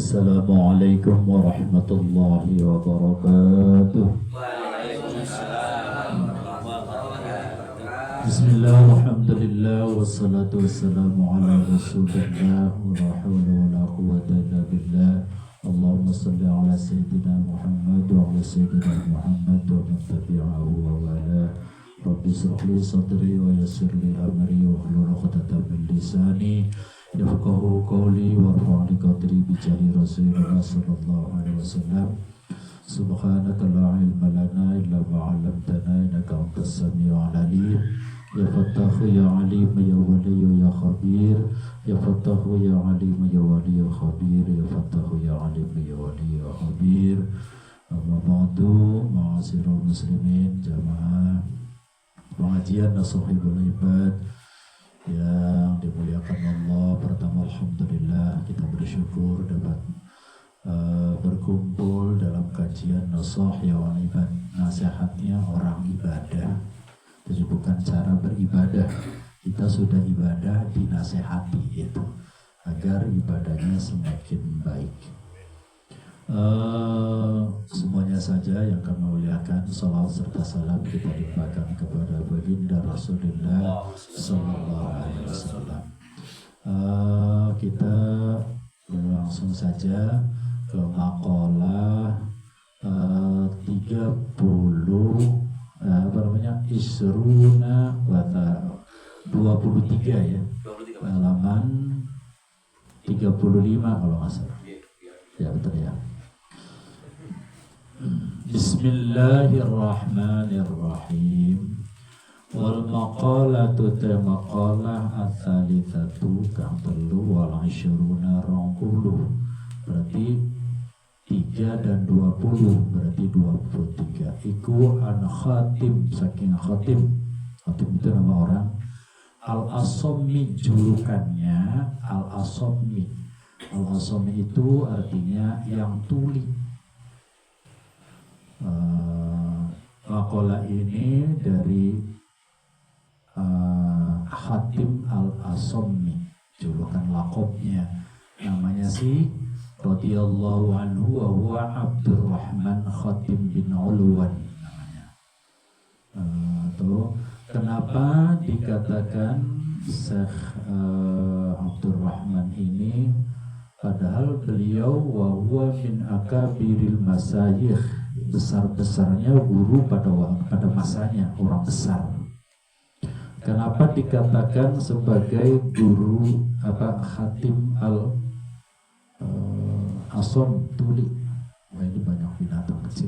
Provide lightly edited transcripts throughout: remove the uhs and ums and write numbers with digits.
Assalamualaikum warahmatullahi wabarakatuh. Waalaikumsalam warahmatullahi wabarakatuh. Bismillah, alhamdulillah, wassalatu wassalamu ala rasulillah, wa la hawla wa la quwwata illa billah. Allahumma salli ala sayyidina Muhammad wa ala sayyidina Muhammad wa man tabi'ahu wa wala. Rabbi shrah li sadri wa yassir li amri wa hlul 'uqdatam min lisani yafqahu qawli warfa'li qadri bi jahi Rasulillah sallallahu alaihi wasallam. Subhanaka la ilma lana illa ma 'allamtana innaka antas samiul alim. Ya Fattahu ya Alim ya Wali ya Khabir. Ya Fattahu ya Alim ya Wali ya Khabir. Ya Fattahu ya Alim ya Wali ya Khabir. Amma ba'du, ma'asyiral muslimin jamaah pengajian Nasuhibul Ibad yang dimuliakan Allah. Pertama, alhamdulillah, kita bersyukur dapat berkumpul dalam kajian Nasuhibul Ibad, nasihatnya orang ibadah. Jadi bukan cara beribadah, kita sudah ibadah, dinasehati itu agar ibadahnya semakin baik. Semuanya saja yang kami muliakan, salawat serta salam kita limpahkan kepada baginda Rasulullah sallallahu alaihi wasallam. Kita langsung saja ke maqalah 30 Isruna wata 23 ya, halaman 35 kalau nggak salah. Ya betul ya. Bismillahirrahmanirrahim. Wal maqalatu ta maqalah ats-tsalitsatu kang telu wal 20 20. Berarti 3 dan 20 berarti 23. Iku an Khatim, saking Khatim. Khatim itu nama orang. Al-Asommi julukannya Al-Asommi. Al-Asommi itu artinya yang tuli. Maqalah ini dari Khatim Al-Asommi, julukan lakopnya, namanya si radhiyallahu anhu wa huwa Abdurrahman Khatim bin Ulwan namanya. Kenapa dikatakan Syekh Abdurrahman ini, padahal beliau wa huwa min akabiril masyayikh, besar-besarnya guru pada masanya, orang besar. Kenapa dikatakan sebagai guru Khatim Asom tuli? Wah, ini banyak binatang kecil.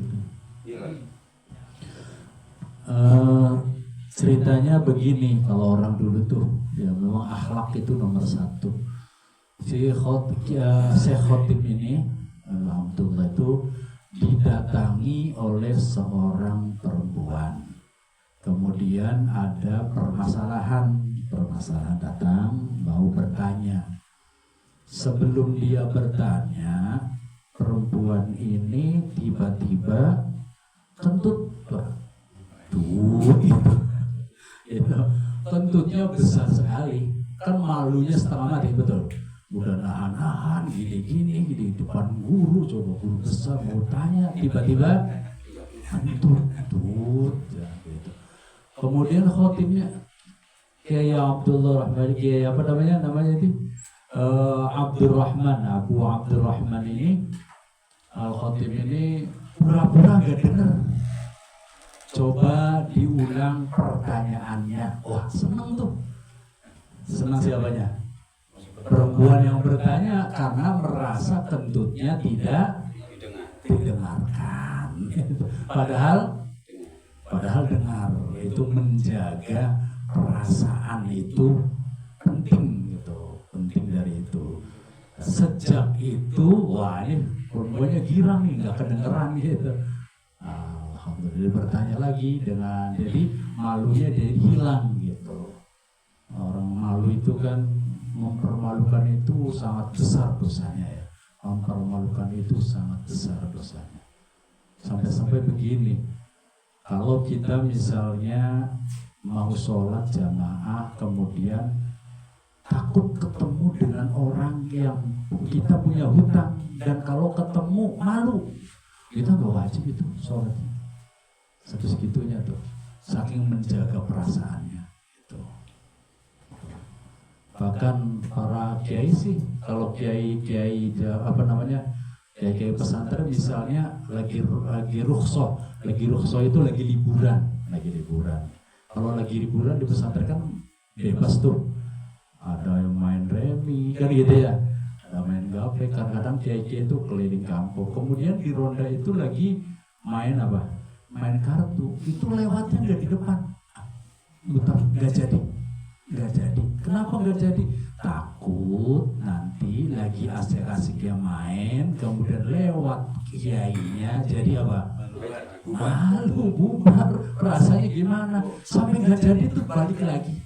Ceritanya begini, kalau orang dulu tuh ya memang akhlak itu nomor satu. Si Syekh Khatim ini alhamdulillah itu didatangi oleh seorang perempuan. Kemudian ada permasalahan datang mau bertanya. Sebelum dia bertanya, perempuan ini tiba-tiba kentut, itu kentutnya besar sekali, kan malunya setengah mati, betul. Udah nahan-nahan gini di depan guru, coba guru besar mau tanya, tiba-tiba kentut ya, gitu. Kemudian khotimnya Kiai Abdullah Rahman, Kiai apa namanya itu Abdurrahman, Abu Abdurrahman ini Al-Khatib ini pura-pura gak dengar. Coba diulang pertanyaannya. Wah, seneng tuh. Senang siapanya? Perempuan yang bertanya, karena merasa kentutnya tidak didengarkan. Padahal dengar. Itu menjaga perasaan itu penting gitu. Penting dari itu. Sejak itu, wah ini perempuannya girang nih, nggak kedengeran gitu. Alhamdulillah, bertanya lagi dengan, jadi malunya jadi hilang gitu. Orang malu itu kan, mempermalukan itu sangat besar dosanya ya. Mempermalukan itu sangat besar dosanya. Sampai-sampai begini, kalau kita misalnya mau sholat jamaah kemudian takut ketemu dengan orang yang kita punya hutang, dan kalau ketemu malu, kita gak wajib itu sholat. Sampai segitunya tuh, saking menjaga perasaannya itu. Bahkan para kiai sih, kalau kiai pesantren misalnya lagi rukhsah itu lagi liburan. Kalau lagi liburan di pesantren kan bebas tuh, ada yang main remi kan gitu ya, ada main gape. Kadang-kadang kiai itu keliling kampung, kemudian di ronda itu lagi main kartu, itu lewatnya nggak di depan, nggak jadi. Kenapa nggak jadi? Takut nanti lagi asik-asiknya main, kemudian lewat kiainya, jadi malu, bubar, rasanya gimana? Sampai nggak jadi tuh balik lagi.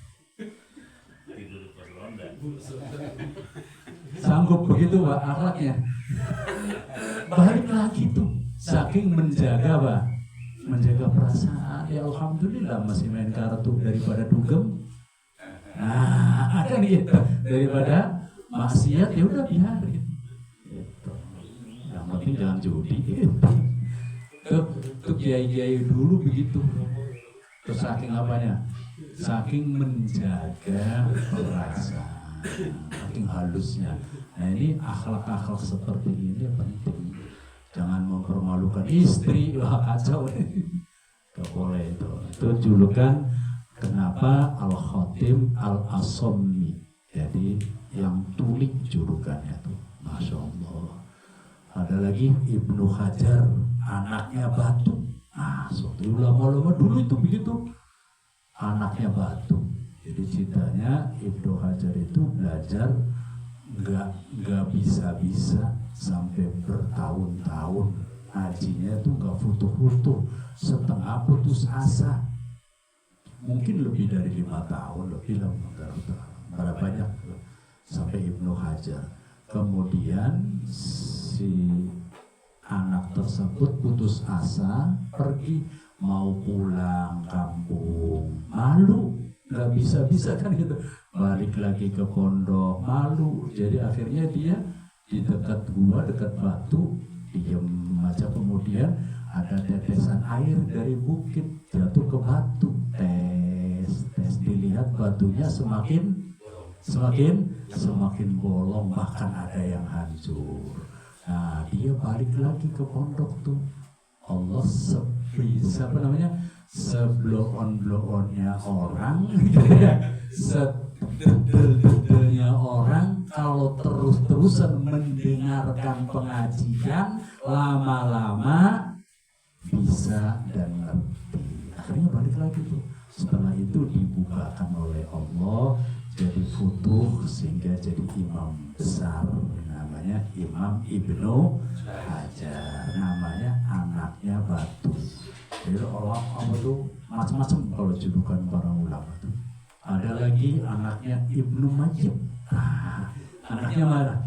Sanggup begitu Pak akhlaknya, balik lagi tuh, saking menjaga perasaan. Ya alhamdulillah masih main kartu daripada dugem. Nah, ada gitu, daripada maksiat ya udah biarin gitu. Yang penting jangan judi gitu. Tuh kiai-kiai dulu begitu. Terus saking menjaga perasaan, saking halusnya. Nah ini akhlak-akhlak seperti ini penting. Jangan mempermalukan istri, kacau. Gak boleh itu. Itu julukan kenapa Al-Khatim Al-Asommi. Jadi yang tuli julukannya tuh, Masya Allah. Ada lagi Ibnu Hajar, anaknya batu. Suatu ulama-ulama dulu itu begitu, anaknya batu. Jadi ceritanya Ibnu Hajar itu belajar nggak bisa sampai bertahun-tahun, ngajinya tuh nggak futuh-futuh, setengah putus asa, mungkin lebih dari 5 tahun, lebih lah, berapa banyak sampai Ibnu Hajar. Kemudian si anak tersebut putus asa, pergi mau pulang kampung, malu, nggak bisa kan gitu, balik lagi ke pondok, malu. Jadi akhirnya dia di dekat gua, dekat batu, diem aja. Kemudian ada tetesan air dari bukit jatuh ke batu, tes dilihat batunya semakin bolong, bahkan ada yang hancur. Nah dia balik lagi ke pondok tuh. Allah sebloon-bloonnya orang, sededel-dedelnya orang, kalau terus-terusan mendengarkan pengajian, lama-lama bisa dan ngerti. Akhirnya balik lagi tuh. Setelah itu dibukakan oleh Allah, jadi futuh, sehingga jadi imam besar, namanya Imam Ibnu Hajar, namanya anaknya batu. Jadi Allah itu macam-macam kalau julukan para ulama itu. Ada lagi anaknya Ibnu Majid. Anaknya mana?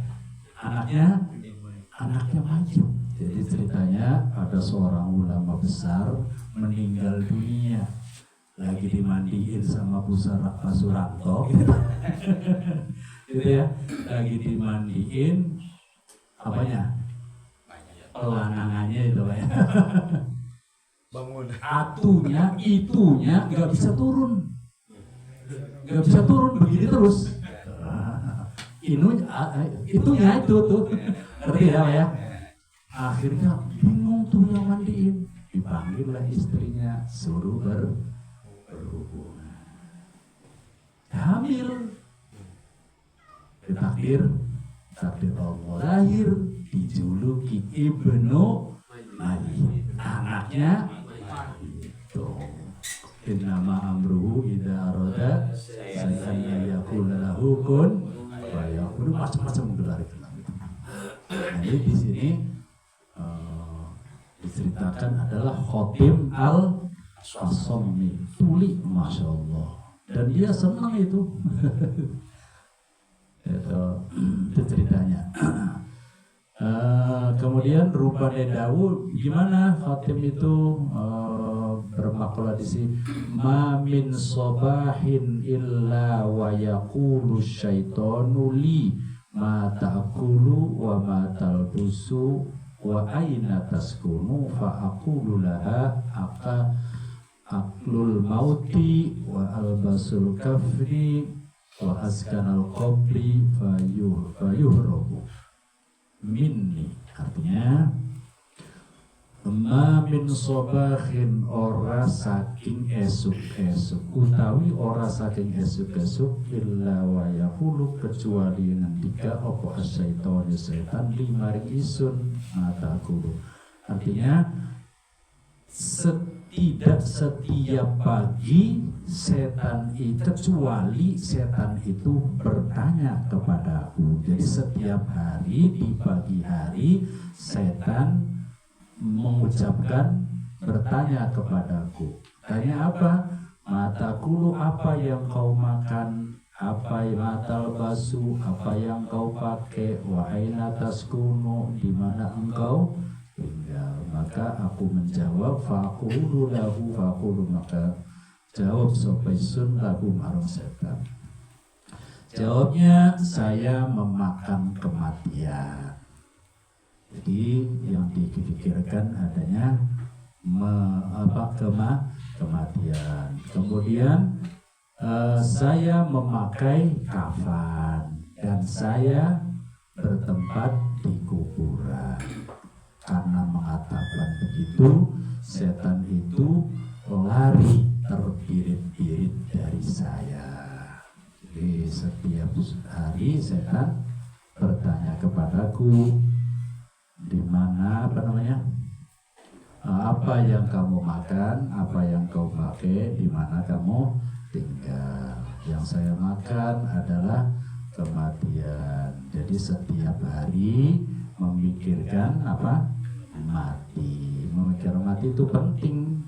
Anaknya Majid. Jadi ceritanya ada seorang ulama besar meninggal dunia, lagi dimandiin sama Pak Suranto gitu ya, lagi dimandiin pelanangannya itu ya. Itunya nggak bisa turun begini terus. Itunya itu tuh, ngerti ya? Akhirnya bingung tuh yang mandiin, dipanggil lah istrinya, suruh berhubungan, hamil. Takdir Allah, lahir dijuluki Ibnu Majid, anaknya itu. Innama amruhu idza arada shay'an yaqul lahu kun fayakun, macam-macam gelar itu. Jadi di sini diceritakan adalah Khatim Al-Asommi, tuli, Masya Allah, dan dia senang itu. Itu ceritanya. Kemudian rupanya Daud, gimana Khatim itu bermakna di sini ma min sobahin illa wa yaqulu syaitanu li ma ta'kulu wa ma talbusu wa aina taskunu fa aqulu laha aklul mauti wa albasul kafri wa askanal qabri fayuhrabu minni. Artinya ma min sobahin ora saking esuk-esuk utawi ora saking esuk-esuk illa wa yaqulu kecuali ngendika apa asyaiton setan limari isun mata kudu. Artinya tidak setiap pagi setan itu kecuali setan itu bertanya kepadaku. Jadi setiap hari di pagi hari setan mengucapkan bertanya kepadaku. Tanya apa? Mataku apa yang kau makan, apa yang matal basu, apa yang kau pakai, wa aina taskunu, di mana engkau tinggal. Maka aku menjawab faqulu lahu faqulu, maka jawab sopaisun lahu marung setan. Jawabnya, saya memakan kematian. Jadi yang dipikirkan adanya kematian. Kemudian saya memakai kafan dan saya bertempat di kuburan. Karena mengatakan begitu, setan itu lari terbirit-birit dari saya. Jadi setiap hari setan bertanya kepadaku, di mana apa yang kamu makan, apa yang kau pakai, di mana kamu tinggal. Yang saya makan adalah kematian. Jadi setiap hari memikirkan mati. Memikirkan mati itu penting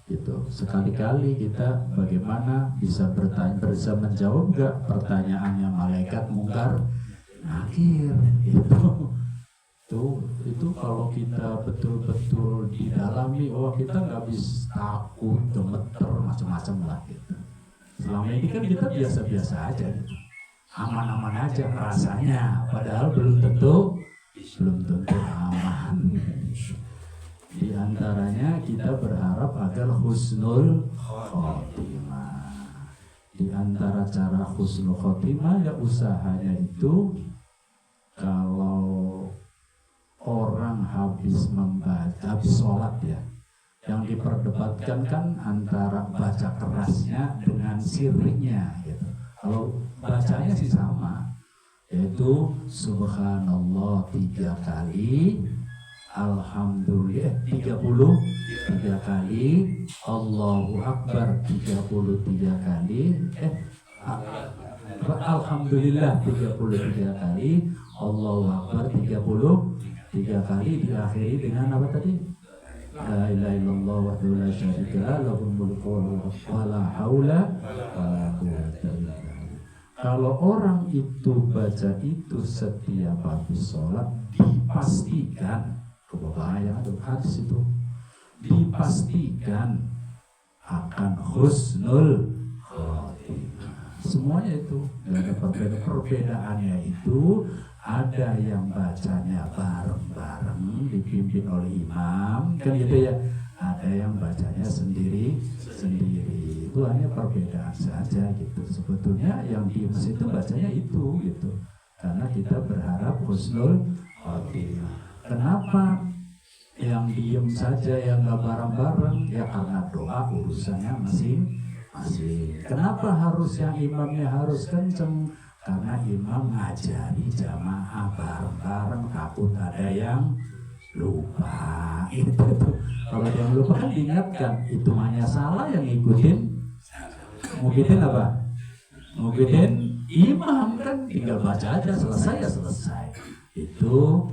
gitu. Sekali-kali kita bagaimana bisa menjawab enggak pertanyaannya malaikat mungkar nakir itu kalau kita betul-betul didalami, kita nggak bisa takut, gemeter, macam-macam lah gitu. Selama ini kan kita biasa-biasa aja gitu. Aman-aman aja rasanya, padahal belum tentu aman. Di antaranya kita berharap agar husnul khotimah. Di antara cara husnul khotimah ya usahanya itu kalau orang habis sholat ya, yang diperdebatkan kan antara baca kerasnya dengan sirrinya gitu. Kalau bacanya sih sama, yaitu subhanallah 3 kali, alhamdulillah 33 kali, Allahu Akbar 33 kali, alhamdulillah 33 kali, Allahu Akbar 33 kali, diakhiri dengan apa tadi? La ilaha illallah wahdahu la syarika lah, lahul mulku wa la haula wa la quwwata illa billah. Kalau orang itu baca itu setiap habis sholat, dipastikan kebayang ada hadis itu, dipastikan akan husnul khotimah. Semuanya itu nggak ada perbedaannya. Itu ada yang bacanya bareng-bareng dipimpin oleh imam kan gitu ya, ada yang bacanya sendiri. Itu hanya perbedaan saja gitu. Sebetulnya yang di masjid itu bacanya itu gitu, karena kita berharap husnul khotimah. Kenapa yang diem saja, yang nggak bareng-bareng? Ya karena doa urusannya masing-masing. Kenapa harus yang imamnya harus kenceng? Karena imam ngajari jamaah bareng-bareng, takut ada yang lupa. Itu tuh. Kalau yang lupa kan diingatkan, itu hanya salah yang ngikutin. Ngikutin apa? Ngikutin imam kan, tinggal baca aja, selesai. Itu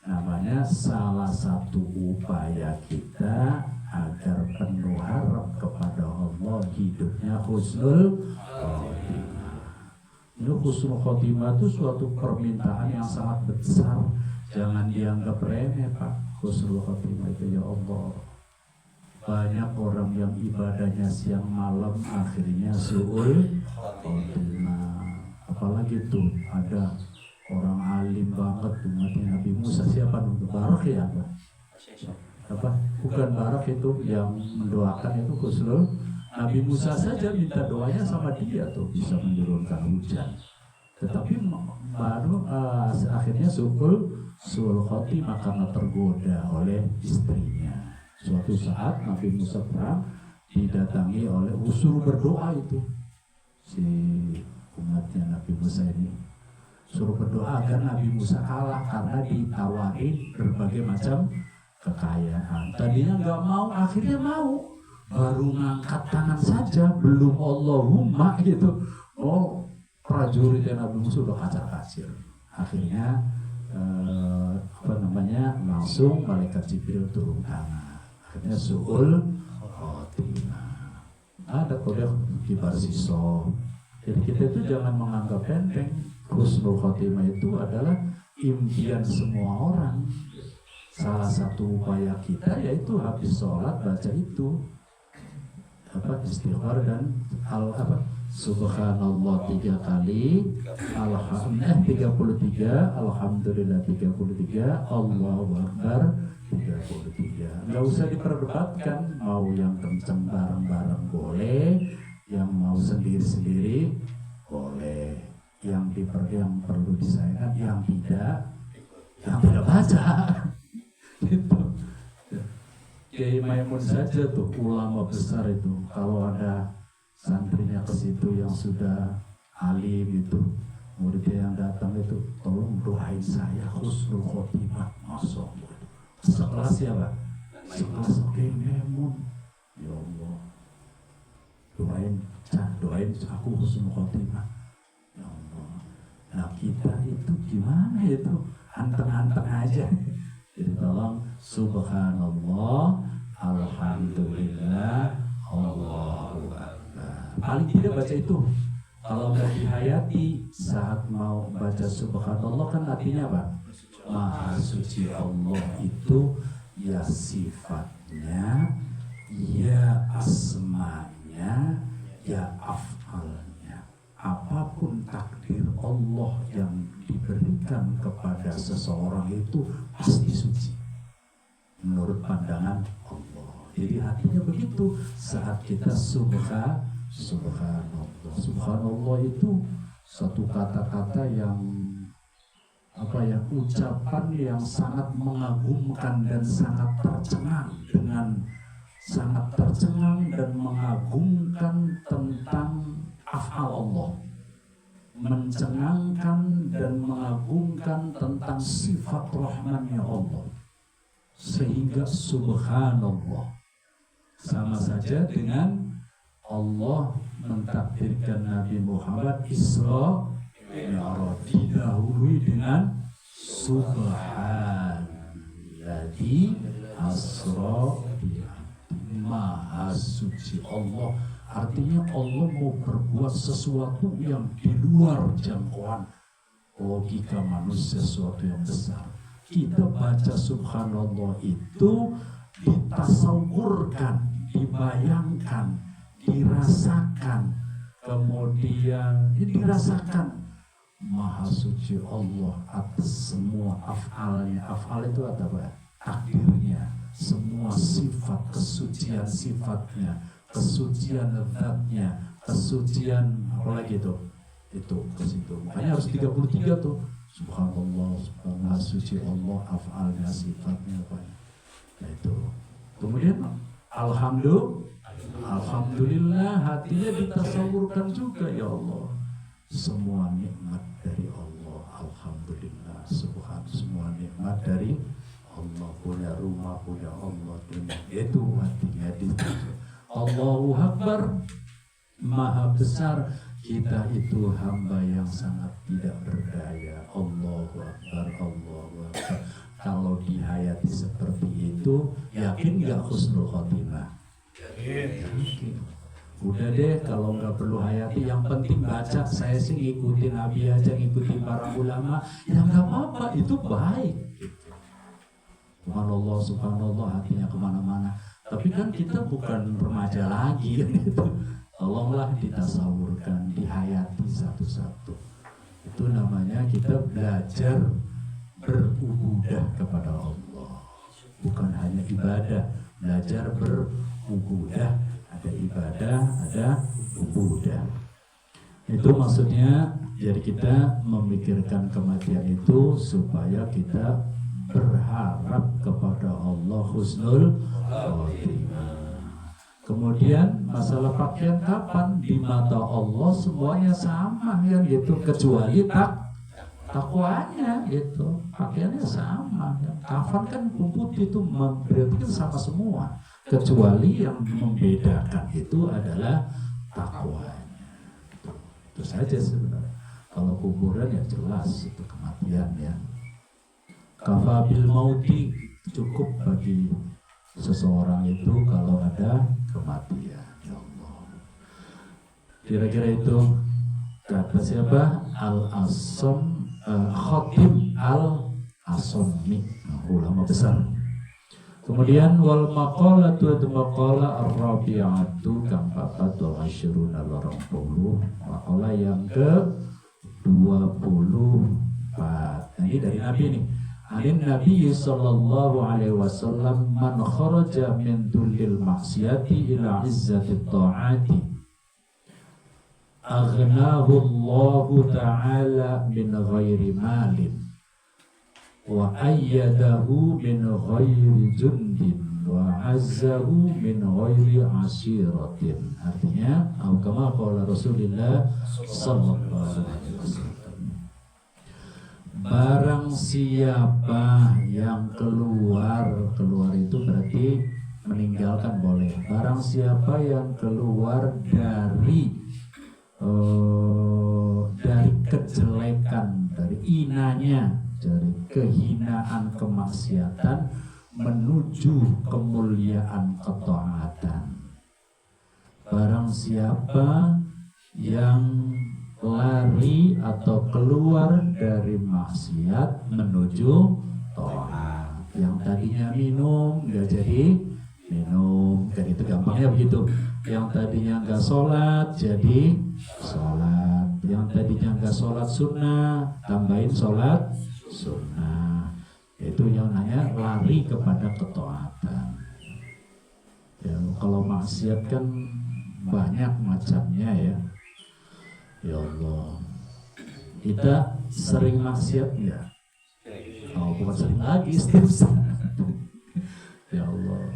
namanya salah satu upaya kita agar penuh harap kepada Allah, hidupnya husnul khotimah. Ini husnul khotimah itu suatu permintaan yang sangat besar. Jangan dianggap remeh Pak. Husnul khotimah itu ya Allah, banyak orang yang ibadahnya siang malam akhirnya su'ul khotimah. Apalagi tuh ada orang alim banget umatnya Nabi Musa, siapa untuk Barak ya apa? Bukan Barak itu yang mendoakan itu Husnul. Nabi Musa saja minta doanya sama dia tuh bisa menurunkan hujan. Tetapi baru akhirnya su'ul khotimah karena tergoda oleh istrinya. Suatu saat Nabi Musa perang didatangi oleh suruh berdoa itu si umatnya Nabi Musa ini suruh berdoa agar Nabi Musa kalah karena ditawarin berbagai macam kekayaan. Tadinya nggak mau, akhirnya mau. Baru ngangkat tangan saja, belum Allahumma gitu. Oh, prajuritnya Nabi Musa udah kacar-kacir. Akhirnya langsung malaikat Jibril turun tangan. Akhirnya su'ul khotimah. Ada kode kibar siso. Jadi kita itu jangan menganggap enteng. Husnul khotimah itu adalah impian semua orang. Salah satu upaya kita yaitu habis sholat baca itu istighfar dan subhanallah 3 kali, alhamdulillah 33, alhamdulillah 33, Allahu Akbar 33. Nggak usah diperdebatkan, mau yang kenceng bareng-bareng boleh, yang mau sendiri-sendiri boleh, yang perlu disayangkan, yang tidak baca. Gitu. Kiai Maimun saja tuh ulama besar itu, kalau ada santrinya ke situ yang sudah alim itu, muridnya yang datang itu, tolong doain saya husnul khotimah. Masya Allah, sekelas ya Pak, sekelas Kiai Maimun, ya Allah, doain aku husnul khotimah, ya Allah. Nah kita itu gimana itu, anteng-anteng aja. Jadi tolong subhanallah, alhamdulillah, Allahu Akbar. Paling tidak baca itu. Kalau mau dihayati saat mau baca subhanallah kan artinya apa? Maha suci Allah itu ya sifatnya, ya asmanya, ya af'alnya. Apapun takdir Allah yang diberikan kepada seseorang itu pasti suci menurut pandangan Allah. Jadi artinya begitu. Saat kita subhanallah, subhanallah itu satu kata-kata yang ucapan yang sangat mengagumkan dan sangat tercengang dan mengagumkan tentang af'al Allah, mencengangkan dan mengagungkan tentang sifat rahmannya Allah, sehingga subhanallah sama saja dengan Allah mentakdirkan Nabi Muhammad Isra Mi'raj, didahului dengan subhanalladzi asra maha suci Allah. Artinya Allah mau berbuat sesuatu yang di luar jangkauan logika manusia, sesuatu yang besar. Kita baca subhanallah itu ditasawurkan, dibayangkan, dirasakan, kemudian dirasakan maha suci Allah atas semua af'alnya. Af'al itu apa? Takdirnya, semua sifat kesucian sifatnya, kesucian zatnya, kesucian apa lagi itu ke situ. Makanya harus 33 tuh. Subhanallah, subhanallah, suci Allah, af'alnya, sifatnya apa. Nah itu. Kemudian alhamdulillah, hatinya ditasawurkan juga, ya Allah. Semua nikmat dari Allah, alhamdulillah, semua nikmat dari Allah, punya rumah, punya Allah, itu hatinya ditasawurkan. Allahu Akbar, maha besar, kita itu hamba yang sangat tidak berdaya. Allahu Akbar, Allahu Akbar. Kalau dihayati seperti itu, yakin gak husnul khotimah? Yakin. Udah deh, kalau nggak perlu hayati, yang penting baca. Saya sih ngikutin Nabi aja, ngikutin para ulama, ya nggak apa-apa, itu baik. Subhanallah, subhanallah, hatinya kemana-mana. Tapi kan kita bukan remaja lagi kan gitu. Tolonglah ditasawurkan, dihayati satu-satu. Itu namanya kita belajar berubudah kepada Allah. Bukan hanya ibadah, belajar berubudah. Ada ibadah, ada ubudah. Itu maksudnya, jadi kita memikirkan kematian itu supaya kita berharap kepada Allah husnul khotimah. Kemudian masalah pakaian kapan, di mata Allah semuanya sama ya gitu, kecuali takwanya gitu, pakaiannya sama ya. Kafan kan putih itu berarti kan sama semua, kecuali yang membedakan itu adalah takwanya. Itu saja sebenarnya. Kalau kuburan ya jelas itu kematian ya. Kafabil mauti, cukup bagi seseorang itu kalau ada kematian. Ya Allah. Kira-kira itu kata siapa? Al-Asam Khatim Al-Asami, ulama besar. Kemudian wal maqalatu maqala ar-rabi'atu kang papat wal asyruna 20, maqala yang ke-24. Ini dari Nabi nih. Anin Nabi sallallahu alaihi wasallam man kharaja min dullil maksiyati ila izzati ta'ati aghnahu Allah ta'ala min ghairi malin wa ayyadahu min ghairi jundin wa azzahu min ghairi ashiratin. Artinya kama qala Rasulullah sallallahu alaihi wasallam, barang siapa yang keluar itu berarti meninggalkan boleh. Barang siapa yang keluar dari kejelekan, dari inanya, dari kehinaan kemaksiatan menuju kemuliaan ketaatan. Barang siapa yang lari atau keluar dari maksiat menuju taat, yang tadinya minum nggak jadi minum, kan itu gampangnya begitu. Yang tadinya nggak sholat jadi sholat, yang tadinya nggak sholat sunnah tambahin sholat sunnah. Itu yang namanya lari kepada ketaatan. Ya, kalau maksiat kan banyak macamnya ya. Ya Allah, kita sering maksiat ya? Oh, bukan sering lagi, setiap saat. Ya Allah,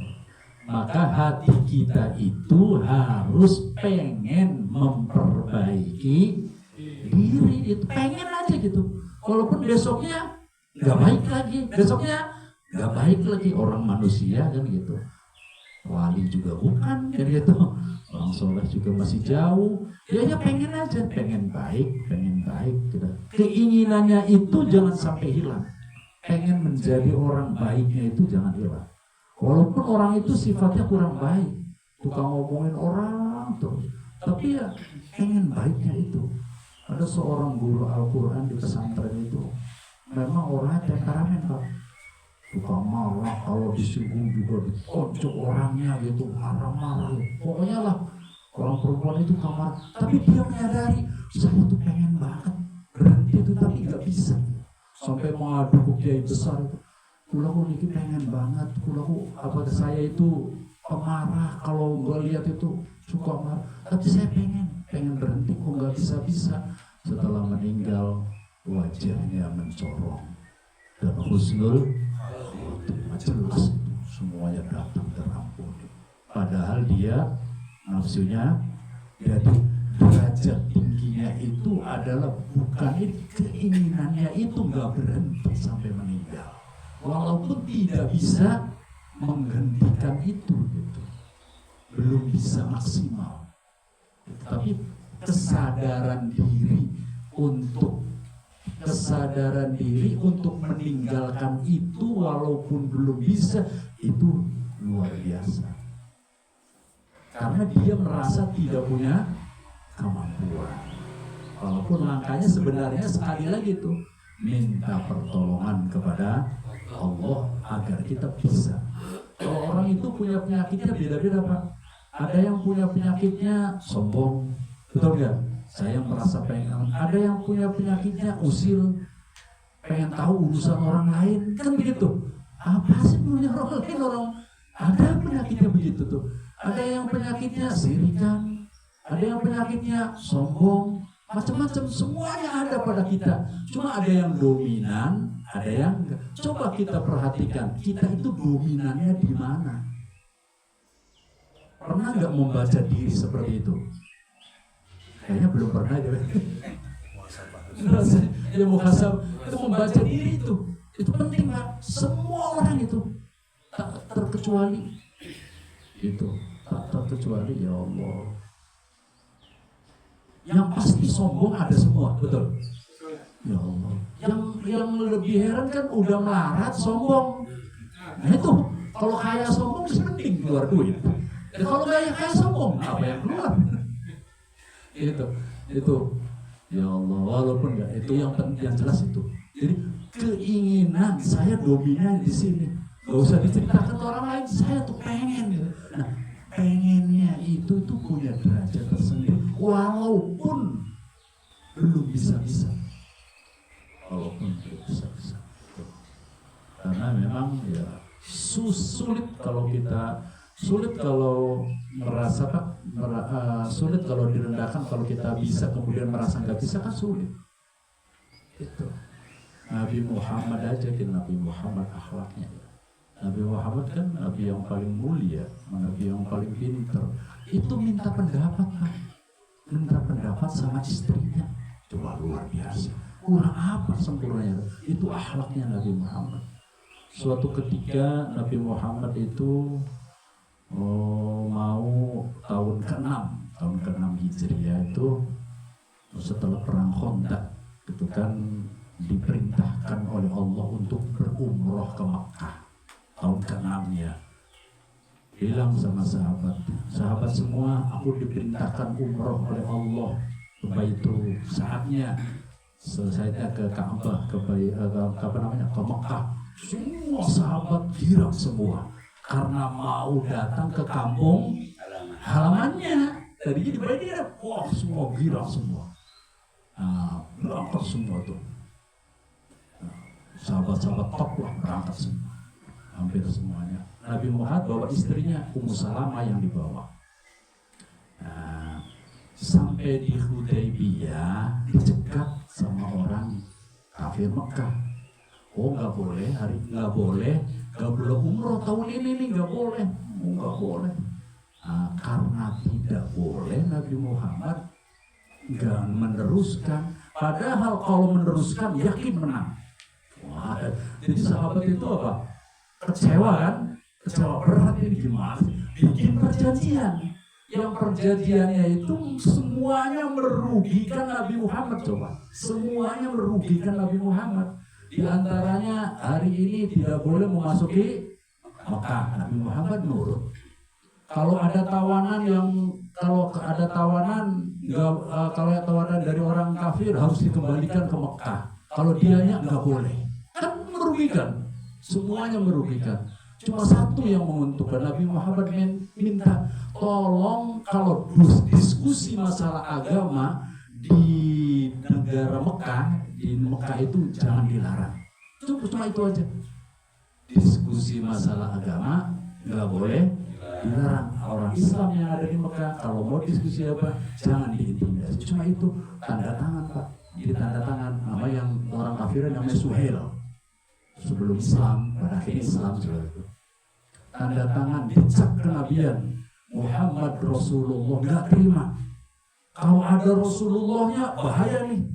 maka hati kita itu harus pengen memperbaiki diri, itu pengen aja gitu. Walaupun besoknya nggak baik lagi, besoknya nggak baik lagi, orang manusia kan gitu. Wali juga bukan kan gitu. Orang soleh juga masih jauh. Dia pengen aja, pengen baik gitu. Keinginannya itu jangan sampai hilang. Pengen menjadi orang baiknya itu jangan hilang. Walaupun orang itu sifatnya kurang baik, tukang ngomongin orang terus, tapi ya pengen baiknya itu. Ada seorang guru Al-Quran di pesantren itu, memang orangnya temperamen Pak. Tukang marah, kalau disinggung juga dikocok orangnya gitu, marah-marah. Pokoknya lah, orang perempuan itu kamar, tapi dia menyadari saya tuh pengen banget berhenti itu, tapi nggak bisa. Sampai mengadu ke kiai besar itu, kulaku niki pengen banget, kulaku apa saya itu pemarah, kalau gue lihat itu suka marah, tapi saya pengen berhenti, kok nggak bisa. Setelah meninggal wajahnya mencorong dan husnul jelas itu semuanya datang terampuni. Padahal dia nafsunya, jadi derajat tingginya itu adalah bukan keinginannya itu nggak berhenti sampai meninggal, walaupun tidak bisa menghentikan itu gitu, belum bisa maksimal. Tapi kesadaran diri untuk meninggalkan itu walaupun belum bisa, itu luar biasa. Karena dia merasa tidak punya kemampuan. Walaupun langkahnya sebenarnya sekali lagi itu minta pertolongan kepada Allah agar kita bisa. Kalau orang orang itu punya penyakitnya beda-beda Pak. Ada yang punya penyakitnya sombong, betul nggak? Saya merasa pengen. Ada yang punya penyakitnya usil, pengen tahu urusan orang lain, kan begitu. Apa sih punya orang lain orang? Ada penyakitnya begitu tuh. Ada yang penyakitnya sirikan, ada yang penyakitnya sombong, macam-macam, semuanya ada pada kita. Cuma ada yang dominan, ada yang enggak. Coba kita perhatikan, kita itu dominannya di mana? Pernah nggak membaca diri seperti itu? Kayaknya belum pernah ya. Ya muhasab itu membaca diri itu penting Pak. Semua orang itu tak terkecuali itu, tak terkecuali ya Allah. Yang pasti sombong ada semua, betul? Ya Allah. Yang lebih heran kan udah melarat sombong. Nah itu, kalau kaya sombong sih penting keluar duit. Dan kalau kaya sombong, apa yang keluar? Itu. Ya Allah, walaupun enggak itu yang jelas itu. Jadi keinginan saya dominan di sini. Gak usah diceritakan ke orang lain, saya tuh pengen gitu. Nah, pengennya itu punya derajat tersendiri, walaupun belum bisa-bisa. Karena memang ya sulit kalau merasa sulit kalau direndahkan, kalau kita bisa kemudian merasa nggak bisa kan sulit. Itu Nabi Muhammad aja, Nabi Muhammad akhlaknya. Nabi Muhammad kan Nabi yang paling mulia, Nabi yang paling pintar. Itu minta pendapat Pak. Minta pendapat sama istrinya. Coba luar biasa. Kurang apa sempurnanya? Itu akhlaknya Nabi Muhammad. Suatu ketika Nabi Muhammad itu mau tahun ke-6 Hijriah itu setelah perang Khandaq itu kan diperintahkan oleh Allah untuk berumroh ke Makkah. Tahun ke-6-nya bilang sama sahabat semua, aku diperintahkan umroh oleh Allah ke Baitul, saatnya selesainya ke Ka'bah, ke Makkah. Semua sahabat girang semua karena mau datang ke kampung halamannya. Tadinya di Madinah, wah semua girang semua. Berangkat semua tuh. Sahabat-sahabat top lah berangkat semua. Hampir semuanya. Nabi Muhammad bawa istrinya Ummu Salamah yang dibawa. Sampai di Hudaybiyah dicegat sama orang kafir Mekah. Oh nggak boleh, nggak boleh umroh tahun ini nih, nggak boleh. Karena tidak boleh, Nabi Muhammad nggak meneruskan. Padahal kalau meneruskan yakin menang. Wah, jadi sahabat itu apa? Kecewa berat ini gimana? Bikin perjanjian. Yang perjanjiannya itu semuanya merugikan Nabi Muhammad. Coba, semuanya merugikan Nabi Muhammad. Di antaranya hari ini tidak boleh memasuki Mekah. Nabi Muhammad nurut. Kalau ada tawanan dari orang kafir harus dikembalikan ke Mekah. Kalau dianya nggak boleh. Kan merugikan. Semuanya merugikan. Cuma satu yang menguntungkan. Nabi Muhammad minta tolong kalau diskusi masalah agama di negara Mekah, di Mekah itu jangan dilarang. Cuma itu aja. Diskusi masalah agama nggak boleh dilarang. Orang Islam yang ada di Mekah kalau mau diskusi apa jangan diintimidasi. Cuma itu tanda tangan Pak. Di tanda tangan nama yang orang kafir namanya Suhail. Sebelum Islam, pada akhirnya Islam juga itu. Tanda tangan dicap kenabian Muhammad Rasulullah, nggak terima. Kalau ada Rasulullahnya bahaya nih.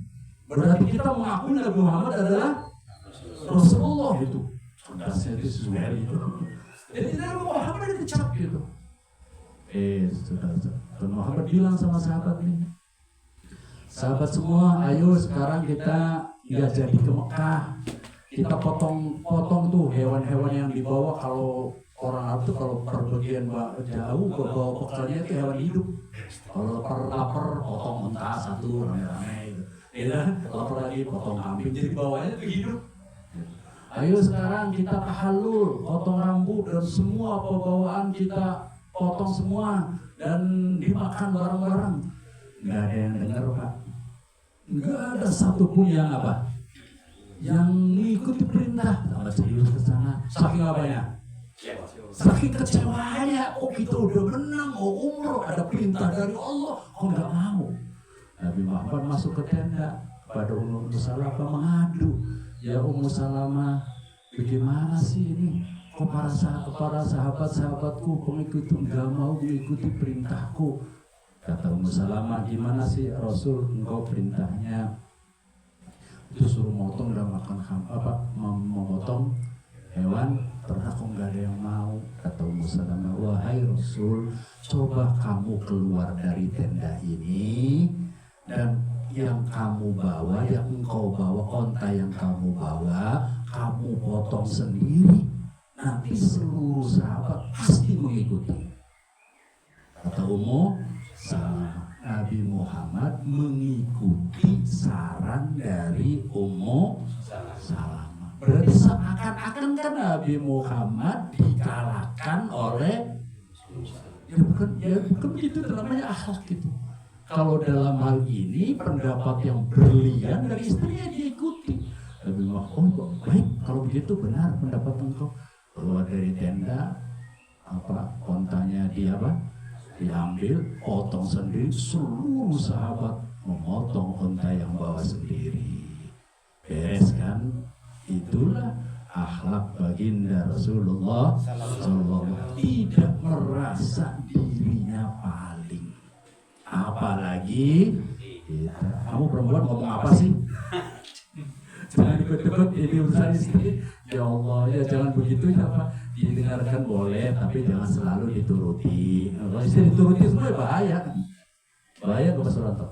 Berarti kita mengakui Nabi Muhammad adalah Rasulullah itu. Dasarnya itu Suhail itu. Jadi Nabi Muhammad dicap gitu. Nabi Muhammad bilang sama sahabat nih, sahabat semua, ayo sekarang kita nggak jadi ke Mekah. Kita potong tuh hewan-hewan yang dibawa. Kalau orang itu kalau perbagian jauh bawa bekalnya itu hewan hidup. Kalau lapar potong mentah satu rame-rame gitu. Ya, lapar lagi potong kambing. Jadi bawanya itu hidup. Ayo sekarang kita tahallul, potong rambut dan semua pembawaan kita potong semua dan dimakan bareng-bareng. Nggak ada yang dengar Pak. Nggak ada satupun yang apa? Yang mengikuti perintah. Nggak serius ke sana. Saking apanya? Saking kecewanya. Oh kita udah menang, mau umroh, ada perintah dari Allah, kok nggak mau? Nabi Muhammad masuk ke tenda pada Ummu Salamah mengadu. Ya Ummu Salamah, bagaimana sih ini? Kok para sahabat-sahabatku pengikut nggak mau mengikuti perintahku? Kata Ummu Salamah, gimana sih Rasul, engkau perintahnya itu suruh motong dan makan memotong hewan ternak, kok nggak ada yang mau? Kata Ummu Salamah, wahai Rasul, coba kamu keluar dari tenda ini dan yang kamu bawa, yang engkau bawa, onta yang kamu bawa, kamu potong sendiri, nanti seluruh sahabat pasti mengikuti. Kata Ummu Salamah, Nabi Muhammad mengikuti saran dari Ummu Salamah. Berarti seakan-akan kan Nabi Muhammad dikalahkan oleh ya bukan begitu, namanya akhlak gitu. Kalau dalam hal ini pendapat yang berlian dari istrinya diikuti. Nabi Muhammad, oh baik kalau begitu benar pendapat engkau. Keluar dari tenda, ontanya diambil, potong sendiri, seluruh sahabat memotong onta yang bawa sendiri. Beres kan? Itulah akhlak baginda Rasulullah SAW, tidak merasa dirinya paling. Apalagi kita. Kamu perempuan ngomong apa sih? Jangan ikut-ikut ini urusan istri. Ya Allah, ya jangan begitu ya Pak. Didengarkan boleh, tapi jangan selalu dituruti. Kalau istri dituruti semua bahaya. Bahaya ke Rontok.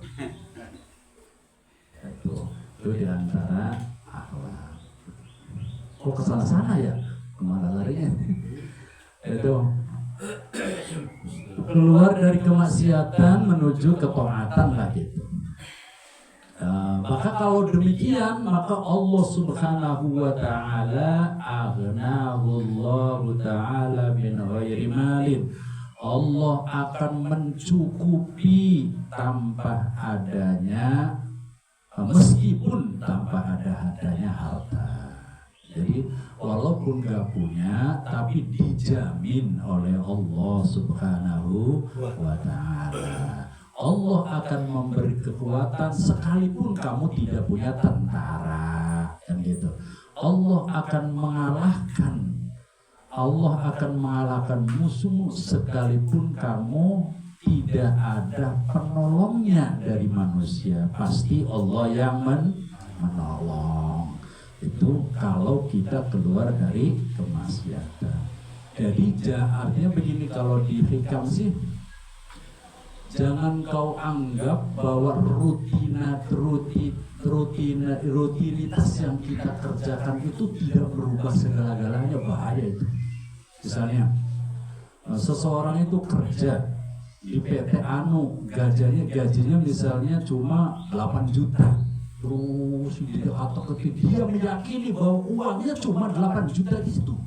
Itu diantara akhlak. Kok kesana-sana ya? Kemana larinya? Itu keluar dari kemaksiatan menuju ketaatan lah gitu. Maka kalau demikian, maka Allah Subhanahu wa ta'ala aghnahu Allah ta'ala min ghairi malin. Allah akan mencukupi tanpa adanya, meskipun tanpa adanya harta. Jadi walaupun gak punya, tapi dijamin oleh Allah Subhanahu wa ta'ala. Allah akan memberi kekuatan sekalipun kamu tidak punya tentara, kan gitu. Allah akan mengalahkan musuhmu sekalipun kamu tidak ada penolongnya dari manusia. Pasti Allah yang menolong. Itu kalau kita keluar dari kemaksiatan. Jadi artinya begini, kalau di hikam sih, jangan kau anggap bahwa rutinitas yang kita kerjakan itu tidak berubah segala-galanya. Bahaya itu. Misalnya seseorang itu kerja di PT Anu, gajinya misalnya cuma 8 juta. Terus dia meyakini bahwa uangnya cuma 8 juta itu.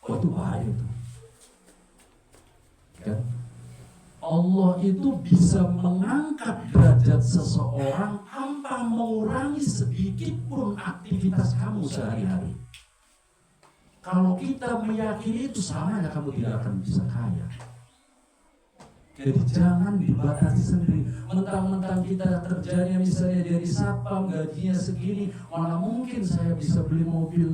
Oh, itu bahaya itu. Kan? Allah itu bisa mengangkat derajat seseorang tanpa mengurangi sedikit pun aktivitas kamu sehari-hari. Kalau kita meyakini itu, sama ya kamu tidak akan bisa kaya. Jadi jangan dibatasi sendiri. Mentang-mentang kita kerjanya misalnya jadi satpam, gajinya segini, mana mungkin saya bisa beli mobil,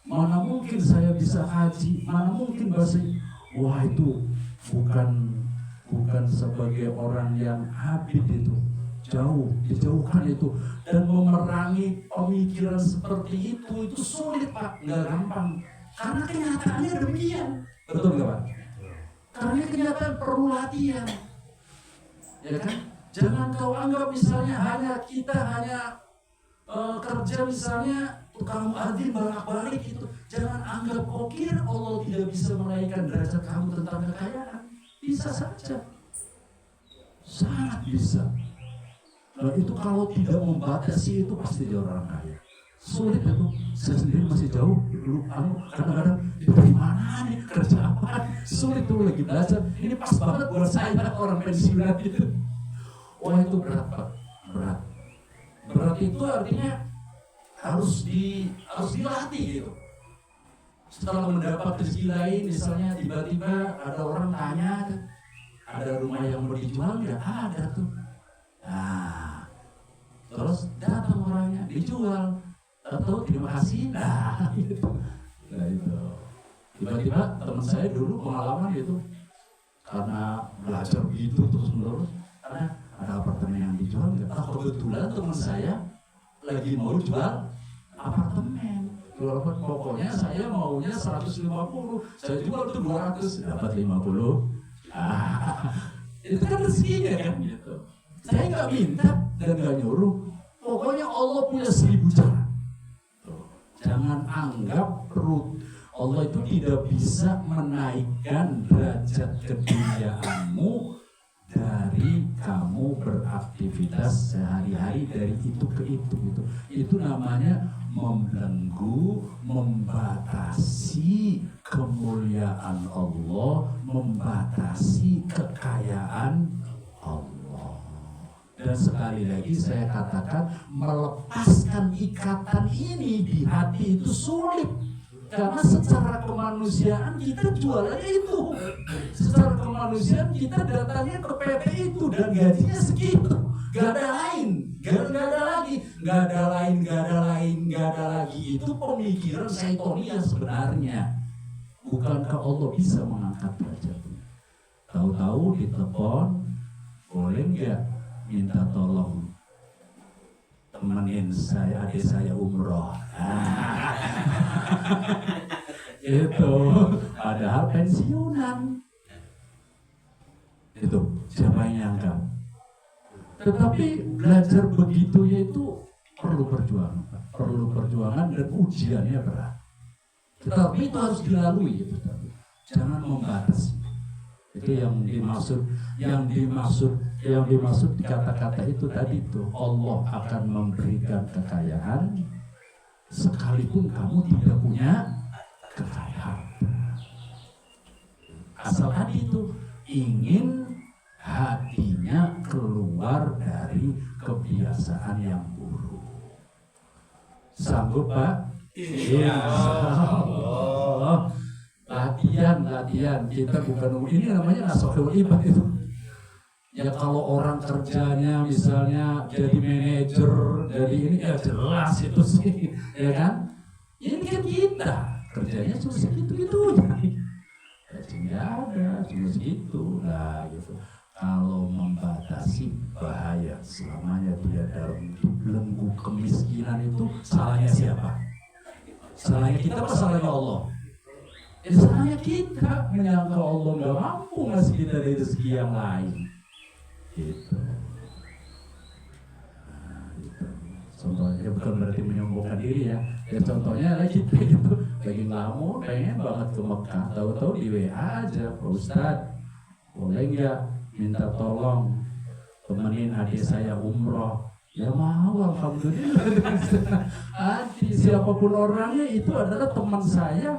mana mungkin saya bisa haji, mana mungkin wah itu bukan sebagai orang yang abid itu. Dijauhkan itu. Dan memerangi pemikiran seperti itu sulit Pak, nggak gampang. Karena kenyataannya demikian. Betul nggak Pak? Karena kenyataan perlu latihan, ya kan? Jangan kau anggap misalnya kita hanya kerja misalnya tukang adil bolak-balik itu. Jangan anggap kau kira Allah tidak bisa menaikkan derajat kamu tentang kekayaan. Bisa saja, sangat bisa. Nah itu kalau tidak membatasi itu pasti dia orang kaya. Sulit itu. Saya sendiri masih jauh. Dulu kadang-kadang itu gimana nih kerja apa? Sulit tuh lagi belajar. Ini pas banget buat saya orang pensiunan itu. Wah itu berat Pak, berat. Berat itu artinya harus dilatih gitu. Setelah mendapat rezeki lain, misalnya tiba-tiba ada orang tanya, ada rumah yang mau dijual nggak? Ada tuh. Nah, terus datang orangnya dijual, atau terima kasih. Nah, gitu. Nah itu. Tiba-tiba teman saya dulu pengalaman gitu, karena belajar begitu terus menerus, karena ada apartemen yang dijual nggak? Nah, kebetulan teman saya lagi mau jual apartemen. Pokoknya saya maunya 150, saya jual tuh 200, dapat 50. Itu kan rezekinya kan gitu. Saya nggak minta dan nggak nyuruh. Pokoknya Allah punya 1000 cara. Jangan anggap perut Allah itu tidak bisa menaikkan derajat keduniaanmu dari kamu beraktivitas sehari-hari dari itu ke itu gitu. Itu namanya membelenggu, membatasi kemuliaan Allah, membatasi kekayaan Allah. Dan sekali lagi saya katakan, melepaskan ikatan ini di hati itu sulit. Karena secara kemanusiaan kita jualannya itu. Secara kemanusiaan kita datangnya ke PT itu dan gajinya segitu. Gak ada lain, gak ada lagi. Itu pemikiran syaitani yang sebenarnya. Bukankah Allah bisa mengangkat derajatnya? Tahu-tahu ditelepon, boleh nggak minta tolong temenin saya, adik saya umroh. Itu padahal pensiunan. Itu siapa yang nyangka? Tetapi belajar begitu yaitu perlu perjuangan dan ujiannya berat. Tetapi itu harus dilalui gitu. Jangan membatasi. Itu yang dimaksud di kata-kata itu tadi tuh, Allah akan memberikan kekayaan sekalipun kamu tidak punya kekayaan. Asal tadi itu ingin hatinya keluar dari kebiasaan yang buruk. Sanggup Pak? Insyaallah. Latihan. Kita bukan ini namanya nasohul ibad itu. Ya kalau orang kerjanya misalnya jadi manajer, jadi ini ya jelas itu sih, ya kan? Ini kan kita kerjanya cuma segitu-gitu aja. Gajinya ada cuma segitu, nah gitu. Kalau membatasi bahaya, selamanya dia dalam belenggu kemiskinan itu salahnya siapa? Salahnya kita apa salahnya Allah? Salahnya kita menyangka Allah nggak mampu ngasih kita dari rezeki yang lain. Gitu. Nah, gitu. Contohnya bukan berarti menyombongkan diri ya. Ya contohnya lagi gitu, lagi ngelamun pengen banget ke Mekah, tahu-tahu di WA aja, Pak Ustadz, boleh nggak minta tolong temenin adik saya umroh? Ya mau, alhamdulillah. Adik siapapun orangnya itu adalah teman saya,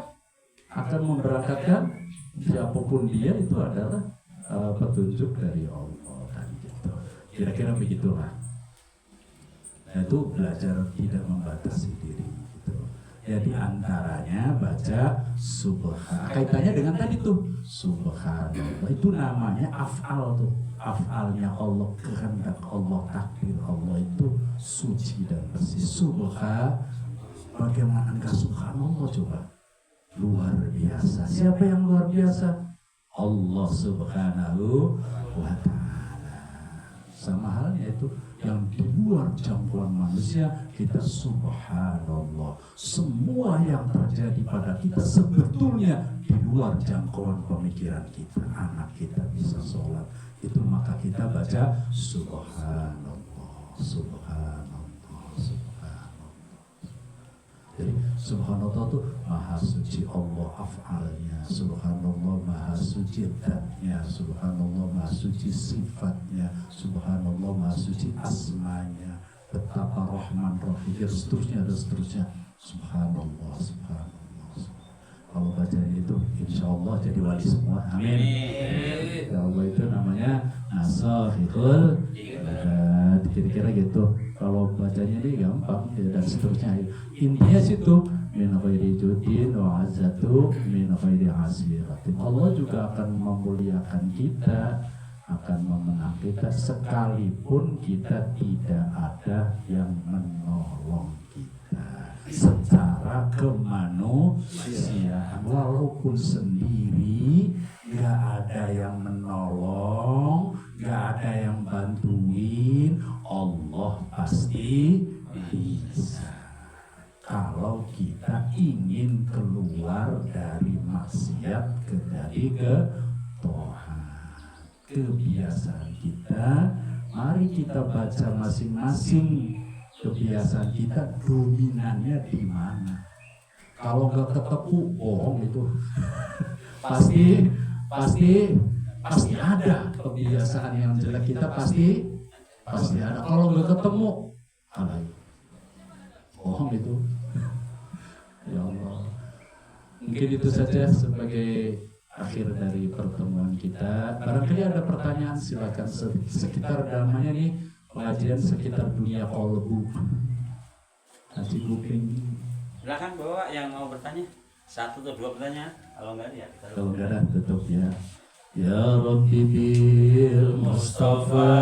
akan memberangkatkan siapapun dia itu adalah petunjuk dari Allah. Kira-kira begitulah. Nah, itu belajar tidak membatasi diri gitu. Ya diantaranya baca subhan. Kaitannya dengan tadi tuh subhanallah. Itu namanya af'al tuh. Af'alnya Allah, kehendak Allah, takdir Allah itu suci dan bersih. Subhan. Bagaimana enggak subhanallah coba? Luar biasa. Siapa yang luar biasa? Allah Subhanahu wa ta'ala. Sama halnya itu yang di luar jangkauan manusia, kita subhanallah. Semua yang terjadi pada kita sebetulnya di luar jangkauan pemikiran kita. Anak kita bisa sholat, itu maka kita baca subhanallah, subhanallah, subhanallah. Jadi subhanallah itu maha suci Allah af'alnya, subhanallah maha suci dzatnya, subhanallah maha suci sifatnya, subhanallah maha suci asmanya. betapa Rahman Rahim, dan seterusnya. Subhanallah. Kalau bacanya itu, insya Allah jadi wali semua. Amin. Ya Allah, itu namanya Nasakhul Ibad. Kira-kira gitu. Kalau bacanya ini gampang ya, dan seterusnya. Intinya situ, min ghairi judin wa azatu min ghairi asiratin. Allah juga akan memuliakan kita, akan memenang kita sekalipun kita tidak ada yang menolong kita secara kemanusiaan. Walaupun sendiri, gak ada yang menolong, gak ada yang bantuin, Allah pasti bisa. Kalau kita ingin keluar dari maksiat dari ketaatan, kebiasaan kita, mari kita baca masing-masing. Kebiasaan kita dominannya di mana? Kalau nggak ketemu, bohong itu. pasti ada kebiasaan yang jelek kita, pasti ada. Kalau nggak ketemu, alay, bohong itu. Ya Allah. Mungkin itu saja sebagai akhir dari pertemuan kita. Barangkali ada pertanyaan, silakan. Sekitar namanya nih pengajian sekitar dunia kolbu. Haji kuping. Silakan bawa yang mau bertanya. 1 atau 2 pertanyaan. Kalau enggak ya. Kalau enggak ada tutup ya. Ya Rabbi bil Mustafa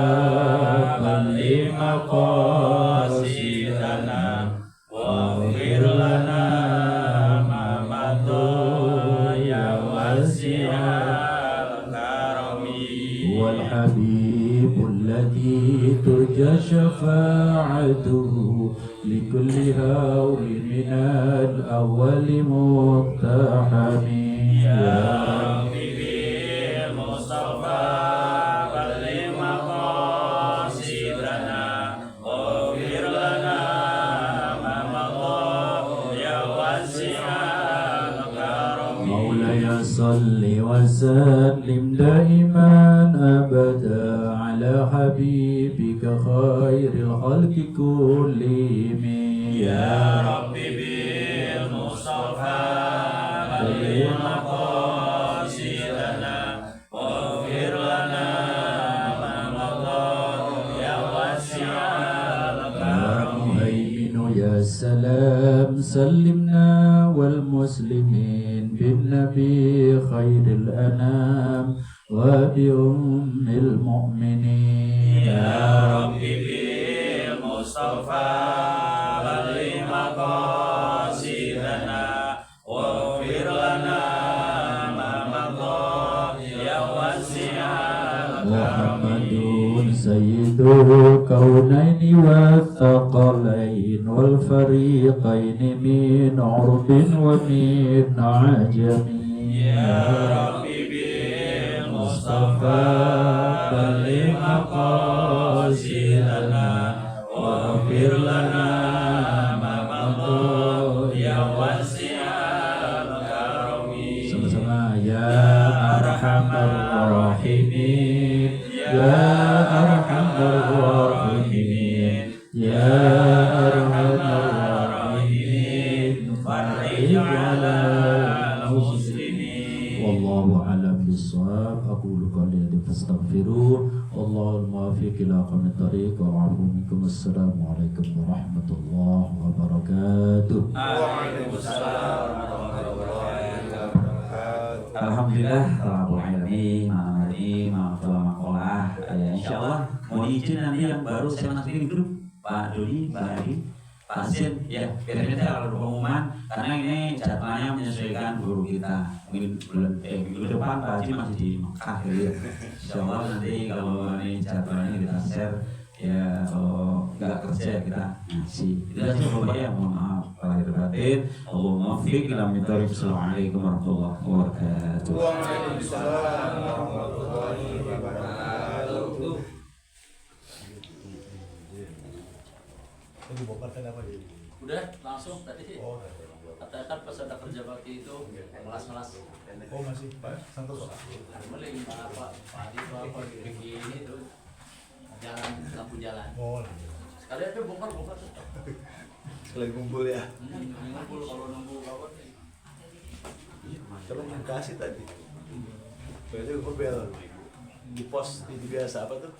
balli maqasidana waghfir lana ma madha ya wasi'al karami wal habibul ladzi turja syafa'atuhu likulli hawli minal awwali muqtahami ya Rabbi bil Mustafa balli maqasidana waghfir lana ma madha ya wasi'al karami Maulaya salli wa sallim daiman abada ala habibika khairil khalqi kullihim ya Rabbi bil Mustafa balli maqasidana waghfir lana ma madha ya wasi'al karim ya salam sallimna wal muslimin bin nabi khairil anam wa bi ummil mu'minin ya Rabbi bil Mustafa balli maqasidana waghfir lana ma madha ya wasi'al Muhammadun sayyidul kaunaini wa thaqalain wal fariqain min urbin wa min ajami ya Rabbi bil Mustafa balli maqasidana waghfir lana ma madha ya wasi'al karami sama-sama ya arhamar rahimin ya arhamar rahimin ya arhamar rahimin farij ala muslimin wallahu a'lam bissawab aqulu qawli hadza fastaghfiruh wallahul muwaffiq ila aqwamit thariq wa a'udzu minkum assalamu alaikum warahmatullahi wabarakatuh. Waalaikumsalam warahmatullahi wabarakatuh. Alhamdulillah Rabbil Alamin. Malam hari ini malam setelah makolah ya, insyaallah mohon izin nanti yang baru saya masukin grup Pak Dodi, Pak Hadi, Pak Asin ya, kira-kira kalau pengumuman karena ini jadwalnya menyesuaikan guru kita. Mungkin minggu depan Pak Haji masih di Mekah ya. Insyaallah nanti kalau ini jadwalnya kita share ya, kalau nggak kerja kita ngasih. Itu saja Bapak ya, mohon maaf lahir batin. Allahumma fiq ila mitariq. Assalamualaikum warahmatullahi wabarakatuh. Waalaikumsalam warahmatullahi wabarakatuh. Tadi bongkar apa jadi? Udah langsung tadi. Oh, Katakan peserta kerja bakti itu ngelas-ngelas. oh masih Pak Santoso. Meling apa? Padi itu apa? Begini tuh. Jalan lampu jalan. Oh, Kalian tuh bongkar tuh. Sekalian kumpul ya. Ngumpul kalau nunggu kawan. Kalau yang kasih tadi. Berarti gue bel di pos itu biasa apa tuh?